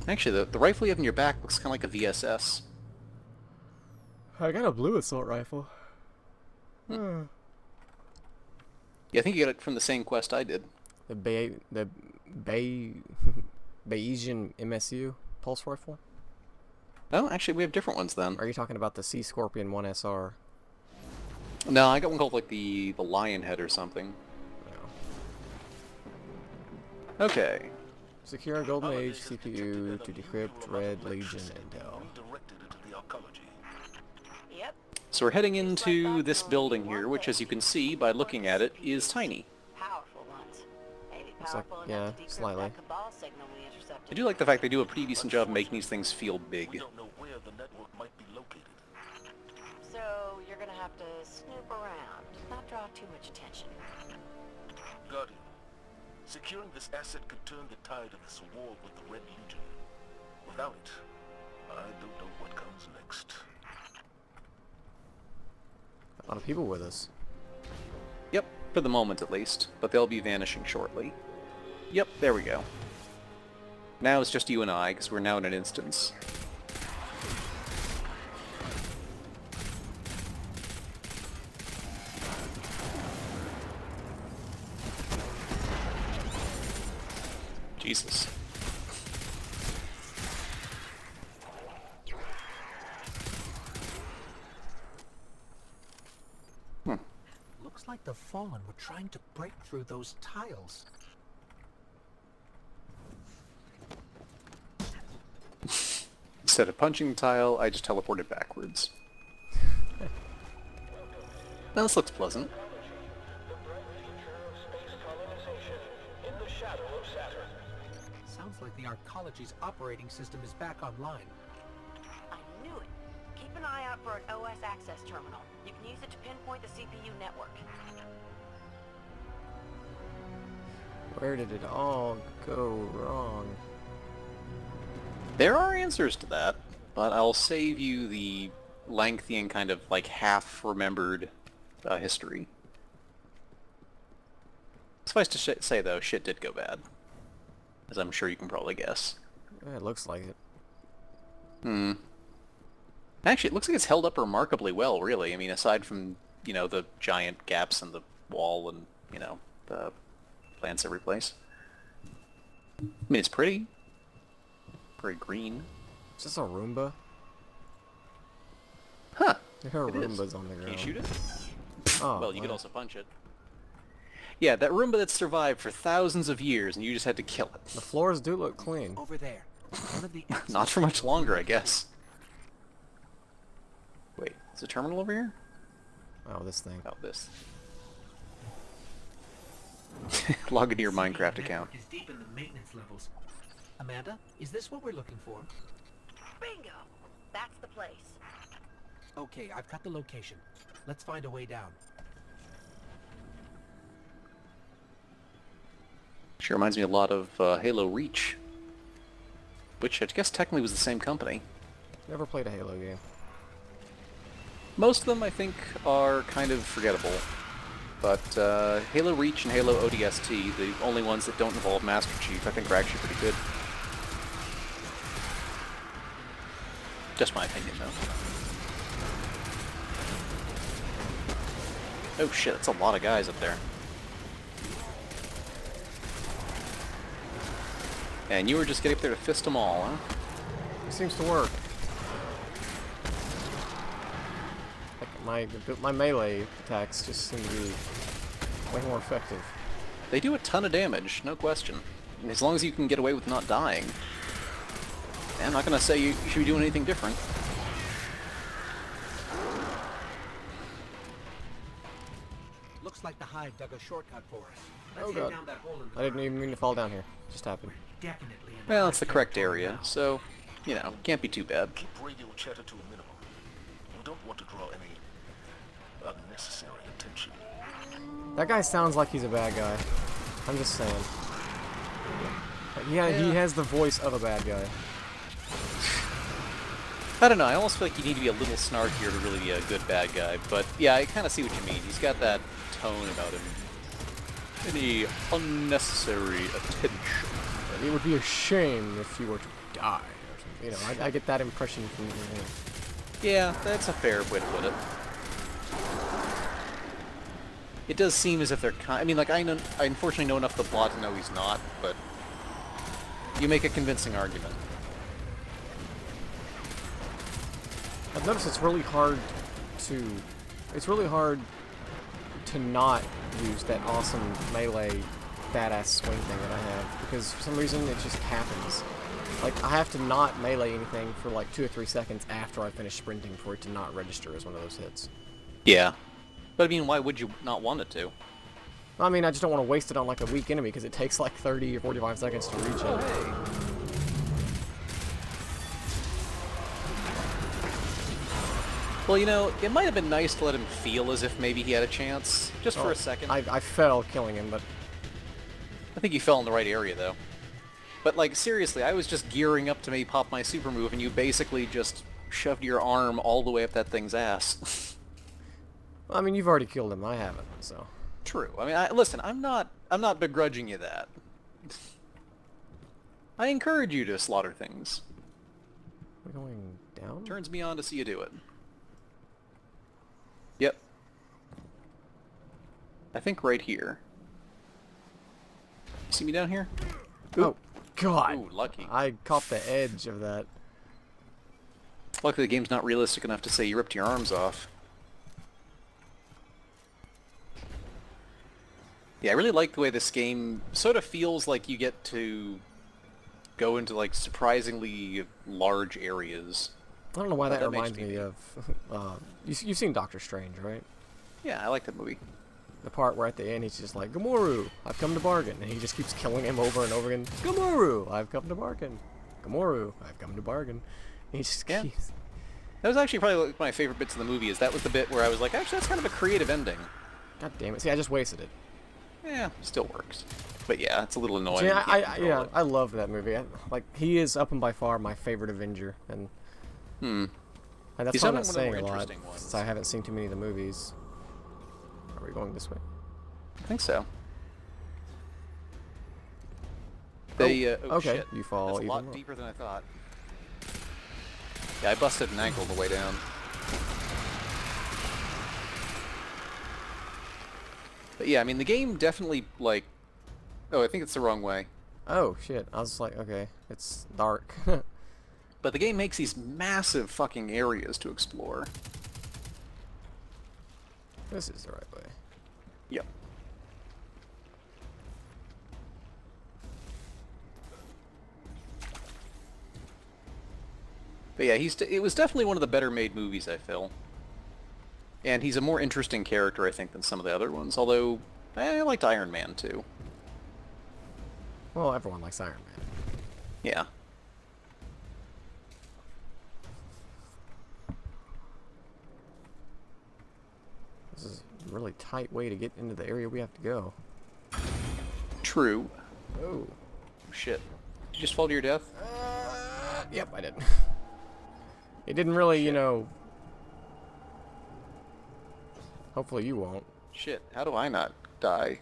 Actually, the rifle you have in your back looks kind of like a VSS. I got a blue assault rifle. Hmm. Yeah, I think you got it from the same quest I did. The Bayesian MSU pulse rifle. Oh, actually, we have different ones then. Or are you talking about the Sea Scorpion 1SR? No, I got one called like the Lion Head or something. No. Okay. Secure Golden Age CPU to decrypt Red Legion intel. Yep. So we're heading into this building here, which, as you can see by looking at it, is tiny. Powerful ones. Maybe Looks like, powerful yeah, enough to decrypt slightly. that Cabal signal we intercepted. I do like the fact they do a pretty decent job making these things feel big. We don't know where the network might be located. So you're gonna have to snoop around, not draw too much attention. Guardian, securing this asset could turn the tide of this war with the Red Legion. Without it, I don't know what comes next. A lot of people with us. Yep, for the moment at least, but they'll be vanishing shortly. Yep, there we go. Now it's just you and I, because we're now in an instance. Jesus. Looks like the Fallen were trying to break through those tiles. Instead of punching the tile, I just teleported backwards. Now this looks pleasant. Sounds like the Arcology's operating system is back online. I knew it. Keep an eye out for an OS access terminal. You can use it to pinpoint the CPU network. Where did it all go wrong? There are answers to that, but I'll save you the lengthy and kind of like half-remembered history. Suffice to say, though, shit did go bad. As I'm sure you can probably guess. It looks like it. Hmm. Actually, it looks like it's held up remarkably well, really. I mean, aside from, you know, the giant gaps in the wall and, you know, the plants every place. I mean, it's pretty. Very green. Is this a Roomba? Huh. There are It is. Roombas on the ground. Can you shoot it? Oh, Well, you could wow. also punch it. Yeah, that Roomba that survived for thousands of years, and you just had to kill it. The floors do look clean. Over there. One of the Not for much longer, I guess. Wait, is a terminal over here? Oh, this thing. Oh, this. Log into your Minecraft account. Is deep in the maintenance levels. Amanda, is this what we're looking for? Bingo! That's the place. Okay, I've got the location. Let's find a way down. Sure reminds me a lot of Halo Reach. Which I guess technically was the same company. Never played a Halo game. Most of them, I think, are kind of forgettable. But Halo Reach and Halo ODST, the only ones that don't involve Master Chief, I think are actually pretty good. Just my opinion, though. Oh shit, that's a lot of guys up there. And you were just getting up there to fist them all, huh? It seems to work. Like my melee attacks just seem to be way more effective. They do a ton of damage, no question. And as long as you can get away with not dying. I'm not gonna say you should be doing anything different. Looks like the Hive dug a shortcut for us. Oh, Let's head God. down that hole in the I didn't ground. even mean to fall down here. Just happened. Definitely in Well, it's the Hive correct territory area, now. so, you know, can't be too bad. Keep radio chatter to a minimum. We don't want to draw any unnecessary attention. That guy sounds like he's a bad guy. I'm just saying. Yeah, he has the voice of a bad guy. I don't know, I almost feel like you need to be a little snarkier to really be a good bad guy, but yeah, I kind of see what you mean. He's got that tone about him. Any unnecessary attention. It would be a shame if you were to die. Or something. You know, I get that impression from. Yeah, that's a fair way to put it. It does seem as if they're I mean, like, I unfortunately know enough of the plot to know he's not, but you make a convincing argument. I've noticed it's really hard to not use that awesome melee badass swing thing that I have, because for some reason it just happens. Like, I have to not melee anything for like 2 or 3 seconds after I finish sprinting for it to not register as one of those hits. Yeah. But I mean, why would you not want it to? I mean, I just don't want to waste it on like a weak enemy, because it takes like 30 or 45 seconds to reach it. Hey. Well, you know, it might have been nice to let him feel as if maybe he had a chance, just for a second. I fell killing him, but... I think you fell in the right area, though. But, like, seriously, I was just gearing up to maybe pop my super move, and you basically just shoved your arm all the way up that thing's ass. I mean, you've already killed him, I haven't, so... True. I mean, listen, I'm not begrudging you that. I encourage you to slaughter things. We're going down? Turns me on to see you do it. Yep. I think right here. See me down here? Oh, God! Ooh, lucky. I caught the edge of that. Luckily the game's not realistic enough to say you ripped your arms off. Yeah, I really like the way this game sort of feels like you get to go into, like, surprisingly large areas. I don't know why that That makes reminds me me of... you've seen Doctor Strange, right? Yeah, I like that movie. The part where at the end he's just like, Gamorreau, I've come to bargain. And he just keeps killing him over and over again. Gamorreau, I've come to bargain. Gamorreau, I've come to bargain. And he just Yeah. keeps... That was actually probably like my favorite bits of the movie, is that was the bit where I was like, actually, that's kind of a creative ending. God damn it. See, I just wasted it. Yeah, still works. But yeah, it's a little annoying. See, You can't control yeah, it. I love that movie. Like, he is up and by far my favorite Avenger. And that's He's why I'm definitely one not of the saying more a lot, interesting ones. since I haven't seen too many of the movies. Are we going this way? I think so. They, okay, shit. you fall That's a even lot more. deeper than I thought. Yeah, I busted an ankle on the way down. But yeah, I mean, the game definitely, like... Oh, I think it's the wrong way. Oh, shit. I was like, okay, it's dark. But the game makes these massive fucking areas to explore. This is the right way. Yep. But yeah, it was definitely one of the better made movies, I feel. And he's a more interesting character, I think, than some of the other ones. Although, I liked Iron Man, too. Well, everyone likes Iron Man. Yeah. This is a really tight way to get into the area we have to go. True. Oh. Shit. Did you just fall to your death? Yep, I did. It didn't really, you know... Hopefully you won't. Shit, how do I not die?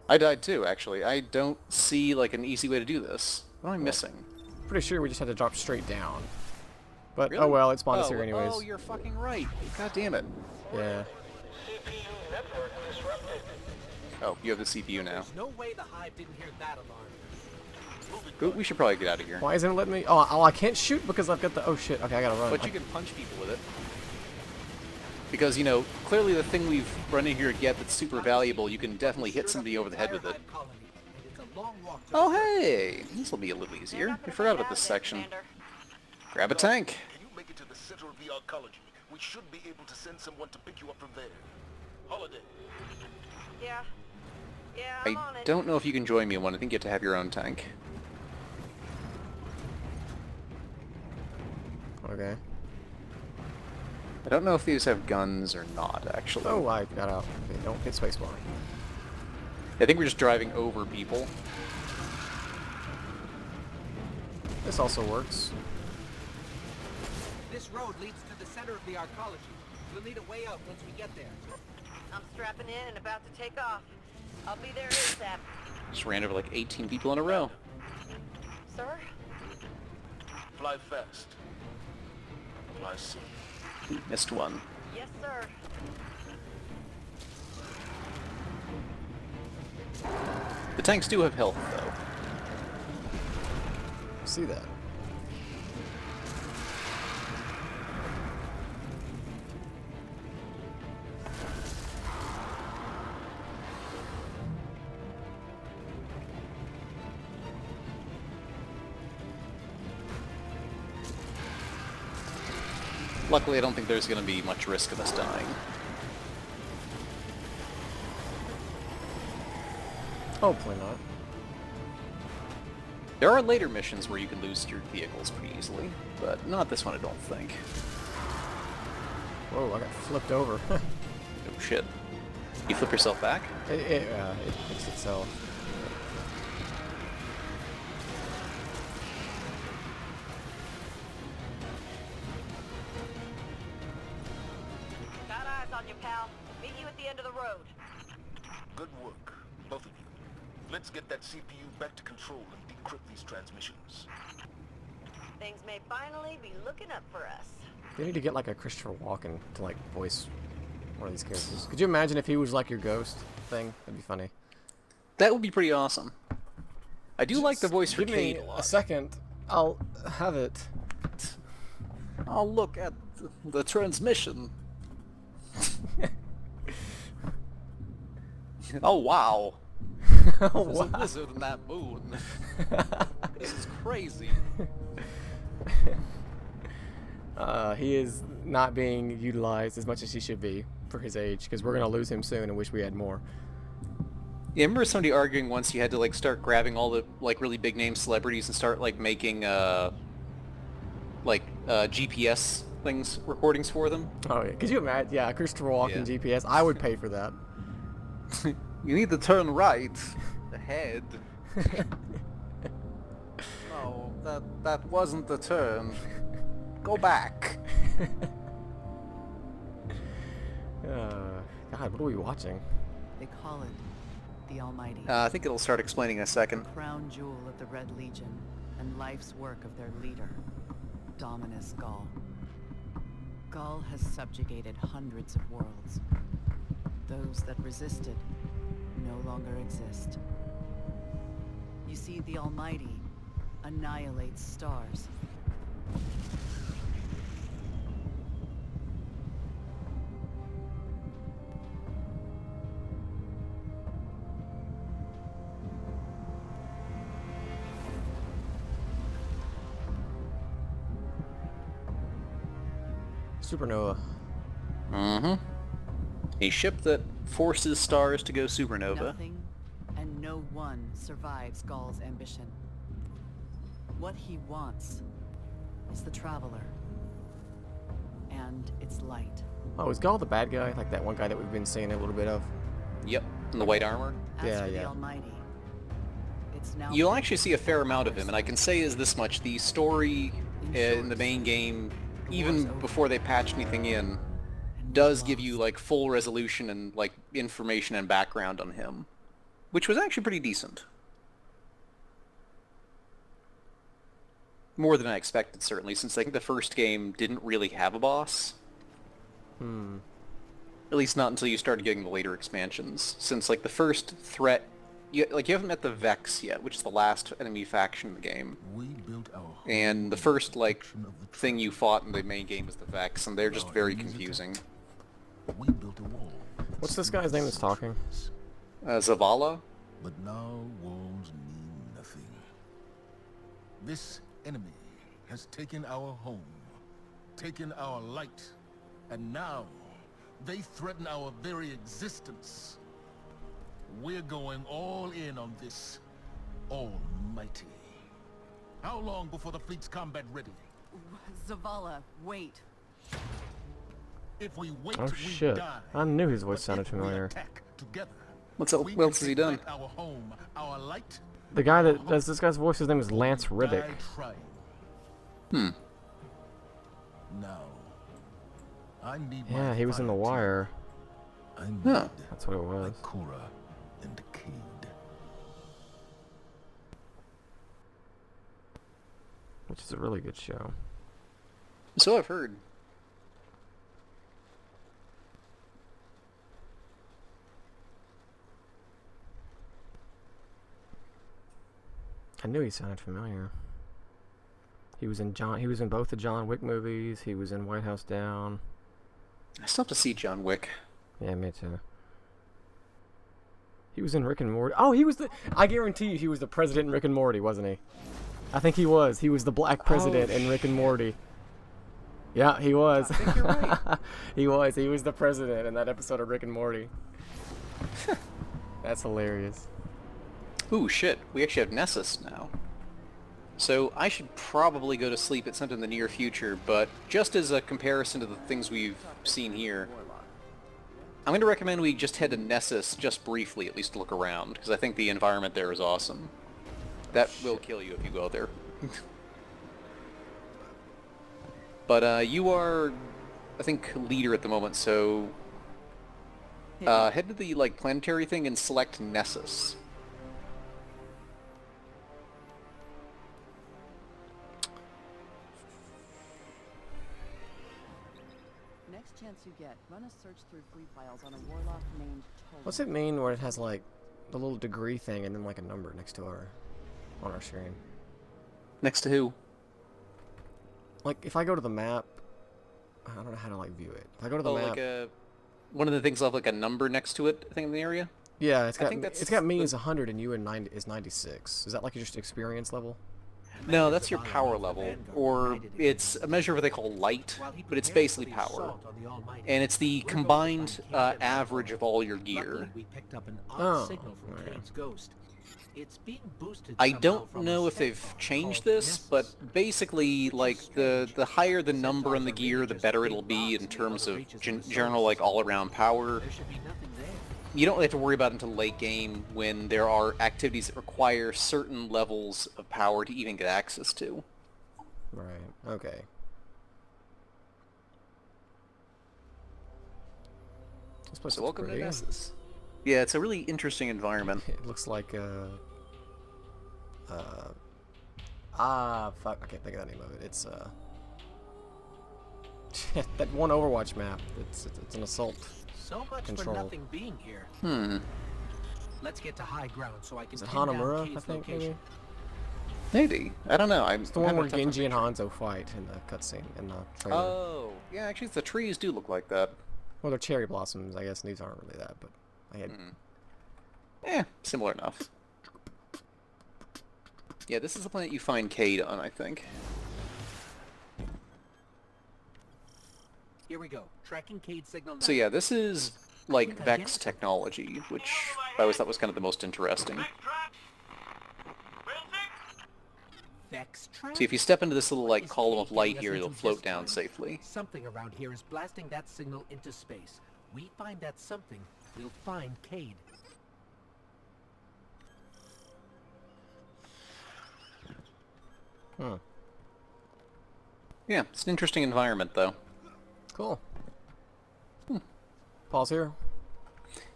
I died too, actually. I don't see, like, an easy way to do this. What am I missing? Pretty sure we just had to drop straight down. But, Really? oh well, it spawned us here anyways. Oh, you're fucking right. God damn it. Yeah. Oh, you have the CPU now. There's no way the Hive didn't hear that alarm. Ooh, we should probably get out of here. Why isn't it letting me... Oh, I can't shoot because I've got the... Oh shit, okay, I gotta run. But you can punch people with it. Because, you know, clearly the thing we've run in here to get that's super valuable, you can definitely hit somebody over the head with it. Oh, hey! This will be a little easier. I forgot about this section. Grab a tank. Can you make it to the center of the arcology? We should be able to send someone to pick you up from there. Holiday. Yeah. Yeah, I'm I on it. don't know if you can join me in one. I think you have to have your own tank. Okay. I don't know if these have guns or not, actually. Oh, I got out. Okay, don't hit spacebar. I think we're just driving over people. This also works. This road leads to the center of the arcology. We'll need a way out once we get there. I'm strapping in and about to take off. I'll be there ASAP. Just ran over like 18 people in a row. Sir? Fly fast. Fly soon. Missed one. Yes, sir. The tanks do have health, though. See that? Luckily, I don't think there's going to be much risk of us dying. Hopefully not. There are later missions where you can lose your vehicles pretty easily, but not this one, I don't think. Whoa, I got flipped over. Oh shit. You flip yourself back? It fixed itself. Got eyes on you, pal. Meet you at the end of the road. Good work, both of you. Let's get that CPU back to control and decrypt these transmissions. Things may finally be looking up for us. They need to get like a Christopher Walken to like voice one of these characters. Could you imagine if he was like your ghost thing? That'd be funny. That would be pretty awesome. I do like the voice for Give me Cade a lot. a second. I'll have it. I'll look at the transmission. Oh wow. Oh, There's a wow. lizard in that moon. This is crazy. He is not being utilized as much as he should be for his age, because we're gonna lose him soon and wish we had more. Yeah, I remember somebody arguing once you had to like start grabbing all the like really big name celebrities and start like making GPS things recordings for them. Oh yeah, could you imagine? Yeah, Christopher Walken GPS. I would pay for that. You need to turn right. Ahead. No, that wasn't the turn. Go back. God, what are we watching? They call it the Almighty, I think it'll start explaining in a second. crown jewel of the Red Legion, and life's work of their leader, Dominus Gaul. Gaul has subjugated hundreds of worlds. Those that resisted no longer exist. You see, the Almighty annihilates stars. Supernova. Mm-hmm. A ship that forces stars to go supernova. Nothing and no one survives Gaul's ambition. What he wants is the Traveler and its light. Oh, is Gaul the bad guy? Like that one guy that we've been seeing a little bit of? Yep, in the white armor. As Yeah, for the yeah. Almighty, it's now You'll actually see a fair amount of him, and I can say is this much: the story in the main game, even before they patch anything in, does give you like full resolution and like information and background on him, which was actually pretty decent. More than I expected, certainly, since I think the first game didn't really have a boss. At least not until you started getting the later expansions. Since like the first threat, you haven't met the Vex yet, which is the last enemy faction in the game. We built our home And the first like thing you fought in the main game was the Vex, and they're just very confusing. We built a wall. What's this guy's name that's talking? Zavala? But now walls mean nothing. This enemy has taken our home, taken our light, and now they threaten our very existence. We're going all in on this Almighty. How long before the fleet's combat ready? Zavala, wait. If we wait, Oh we shit. die. I knew his voice But sounded if we familiar. attack together, What we else has can he take done? back our home, our light, The guy that does this guy's voice, his name is Lance Riddick. die trying. Now, I need Yeah, my he was in The fire Wire. team. I need Huh. That's what it was. Ikora and Cade. which is a really good show. So I've heard. I knew he sounded familiar. He was in both the John Wick movies. He was in White House Down. I still have to see John Wick. Yeah, me too. He was in Rick and Morty. Oh, he was the... I guarantee you he was the president in Rick and Morty, wasn't he? I think he was. He was the black president in Rick and Morty. Yeah, he was. I think you're right. He was. He was the president in that episode of Rick and Morty. That's hilarious. Ooh, shit. We actually have Nessus now. So I should probably go to sleep at some time in the near future, but just as a comparison to the things we've seen here, I'm going to recommend we just head to Nessus just briefly, at least to look around, because I think the environment there is awesome. That will kill you if you go there. But you are, I think, leader at the moment, so head to the planetary thing and select Nessus. Next chance you get, run a search through free files on a warlock named Tolan. What's it mean where it has like the little degree thing and then like a number next to on our screen? Next to who? Like if I go to the map, I don't know how to view it. If I go to the map, one of the things will have like a number next to it, I think, in the area. yeah, I think that's it's got me as 100 and you is 96. Is that like just experience level? No, that's your power level, or it's a measure of what they call light, but it's basically power. And it's the combined average of all your gear. We picked up an Oh, odd signal from okay. Kane's ghost. It's being boosted I somehow don't from know a if they've signal changed called this, Nessus. but basically, the higher the number on the gear, the better it'll be in terms of general, all-around power. There should be nothing there. You don't have to worry about it until late game when there are activities that require certain levels of power to even get access to. Right. Okay. This place So looks welcome to pretty. Nessus. Yeah, it's a really interesting environment. It looks like fuck, I can't think of the name of it. It's that one Overwatch map. It's an assault. So much Control. for nothing being here. Let's get to high ground so I can Is it pin down Hanamura, Kane's I think, location. Maybe. I don't know. It's the one where Genji and Hanzo fight in the cutscene in the trailer. Oh, yeah, actually the trees do look like that. Well, they're cherry blossoms. I guess these aren't really that, but I had Similar enough. Yeah, this is the planet you find Cade on, I think. Here we go. Tracking Cade signal now. So yeah, this is like Vex technology, which I always thought was kind of the most interesting. Vex trap? See, if you step into this little Is column of Cade light getting us here, it'll into float this down one? safely. Something around here is blasting that signal into space. We find that something, we'll find Cade. Yeah, it's an interesting environment, though. cool. Pause here.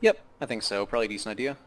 Yep, I think so. Probably a decent idea.